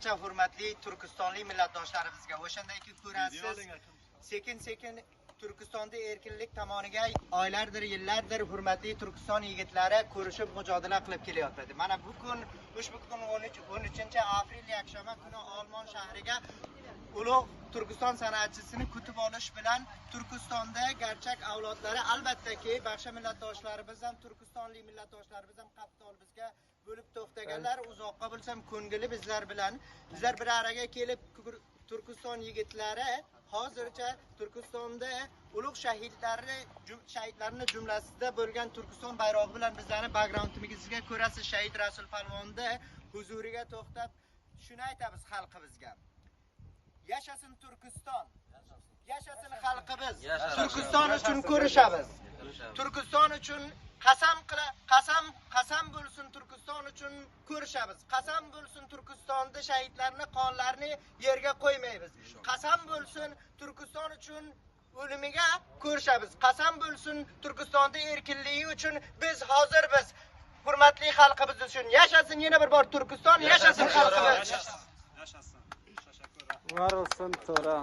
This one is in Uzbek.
barcha hurmatli turkistonlik millatdoshlarimizga o'shandayki ko'rasiz, sekin Turkistonda erkinlik tomoniga oylardir, yillardir hurmatli Turkiston yigitlari ko'rishib mujodala qilib kelyapti. Mana bu kun, ushbu kun 13-aprel yakshanba kuni Olmon shahriga ulug' Turkiston san'atchisini kutib olish bilan Turkistonda garchak avlodlari albattaki barcha millatdoshlarimiz ham Turkistonlik millatdoshlarimiz ham qattol bizga bo'lib to'xtaganlar, uzoqqa bo'lsam ko'ngili bizlar bir araga kelib Turkiston yigitlari hozircha Turkistonda ulug' shahidlarni jumlasida bo'lgan Turkiston bayrog'i bilan bizlarni backgroundimizga ko'rasiz, shahid Rasul Palvonni huzuriga to'xtab shuni aytamiz xalqimizga. Yashasin Turkiston. Yashasin xalqimiz. Turkiston uchun ko'rishamiz. Turkiston uchun qasam bo'lsin, Turkiston uchun ko'rishamiz. Qasam bo'lsin, Turkistonda shahidlarning qonlarini yerga qo'ymaymiz. Qasam bo'lsin, Turkiston uchun o'limiga ko'rishamiz. Qasam bo'lsin, Turkistonda erkinligi uchun biz hozirmiz. Hurmatli xalqimiz uchun yashasin, yana bir bor Turkiston, yashasin xalqimiz. Var olsun To'ra.